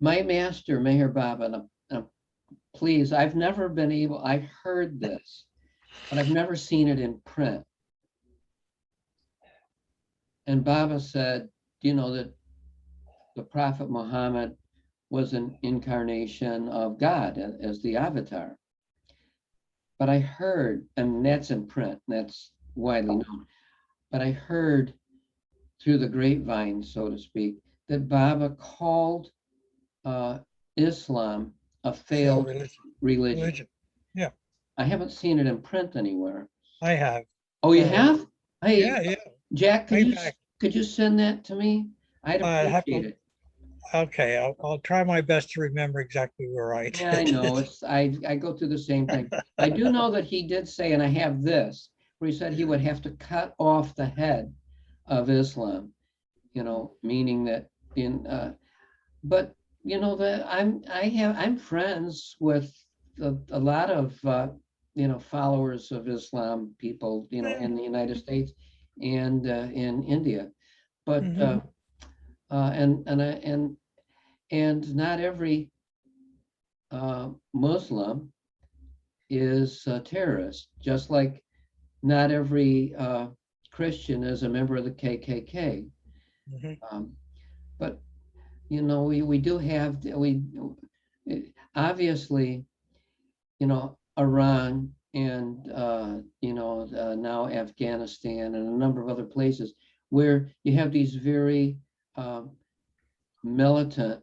S1: my master, Meher Baba, please, I've heard this, but I've never seen it in print. And Baba said, that the Prophet Muhammad was an incarnation of God as the avatar. But I heard, and that's in print, that's widely known, but I heard through the grapevine, so to speak, that Baba called Islam a failed religion.
S2: Yeah,
S1: I haven't seen it in print anywhere.
S2: I have.
S1: Oh, you have? Hey,
S2: Yeah.
S1: Jack,
S2: Way back.
S1: could you send that to me? I'd
S2: I'd have to-
S1: appreciate it.
S2: Okay, I'll try my best to remember exactly where I.
S1: Yeah, I know. I go through the same thing. I do know that he did say, and I have this, where he said he would have to cut off the head of Islam, meaning that but that I'm friends with a lot of followers of Islam people, in the United States and in India, but and not every Muslim is a terrorist, just like not every Christian is a member of the KKK. But we do have obviously Iran and now Afghanistan and a number of other places where you have these very militant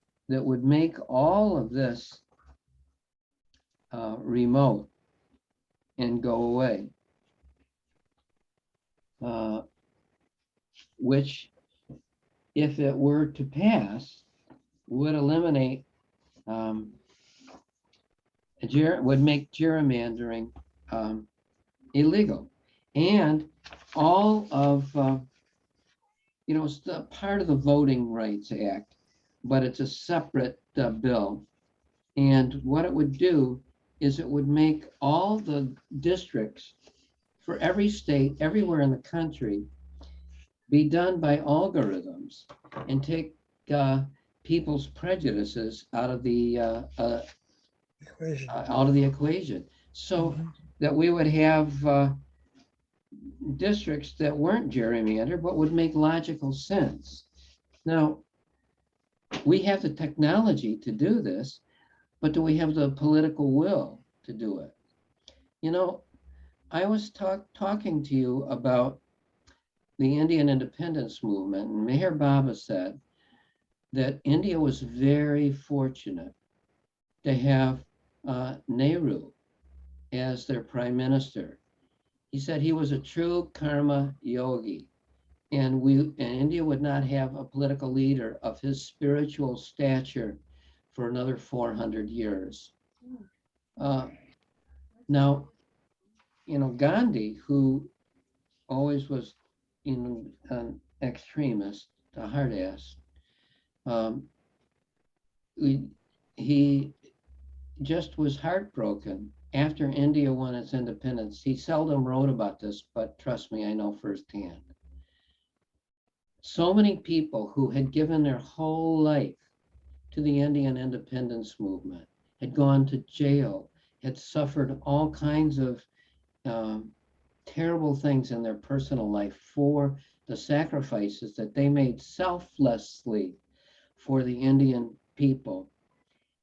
S1: that would make all of this remote and go away, which, if it were to pass, would eliminate, would make gerrymandering illegal. And all of, it's the part of the Voting Rights Act, but it's a separate bill. And what it would do is it would make all the districts for every state, everywhere in the country, be done by algorithms and take people's prejudices out of the
S2: Equation.
S1: So that we would have districts that weren't gerrymandered, but would make logical sense. Now, we have the technology to do this, but do we have the political will to do it? I was talking to you about the Indian independence movement, and Meher Baba said that India was very fortunate to have Nehru as their prime minister. He said he was a true karma yogi, and India would not have a political leader of his spiritual stature for another 400 years. Now, Gandhi, who always was an extremist, a hard ass, he just was heartbroken after India won its independence. He seldom wrote about this, but trust me, I know firsthand. So many people who had given their whole life to the Indian independence movement had gone to jail, had suffered all kinds of terrible things in their personal life for the sacrifices that they made selflessly for the Indian people.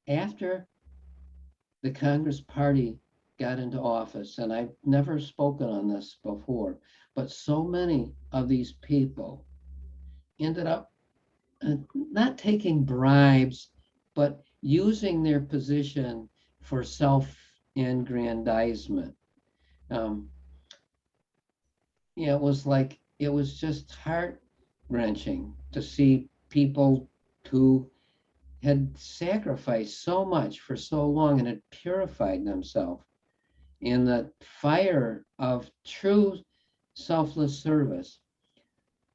S1: After the Congress Party got into office, and I've never spoken on this before, but so many of these people ended up not taking bribes, but using their position for self-aggrandizement. It was just heart-wrenching to see people who had sacrificed so much for so long and had purified themselves in the fire of true selfless service,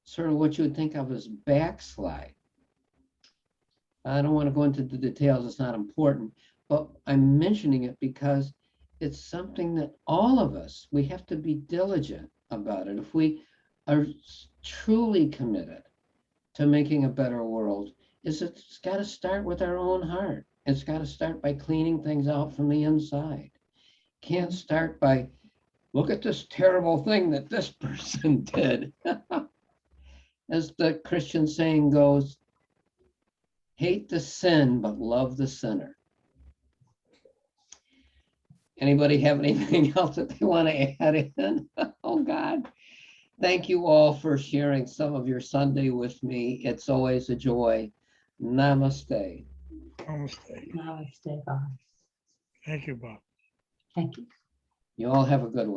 S1: sort of what you would think of as backslide. I don't want to go into the details, it's not important, but I'm mentioning it because it's something that all of us, we have to be diligent about it. If we are truly committed to making a better world, it's got to start with our own heart. It's got to start by cleaning things out from the inside. Can't start by, look at this terrible thing that this person did. As the Christian saying goes, hate the sin, but love the sinner. Anybody have anything else that they want to add in? Oh, God. Thank you all for sharing some of your Sunday with me. It's always a joy. Namaste.
S2: Namaste.
S6: Namaste, Bob.
S2: Thank you, Bob.
S6: Thank you.
S1: You all have a good one.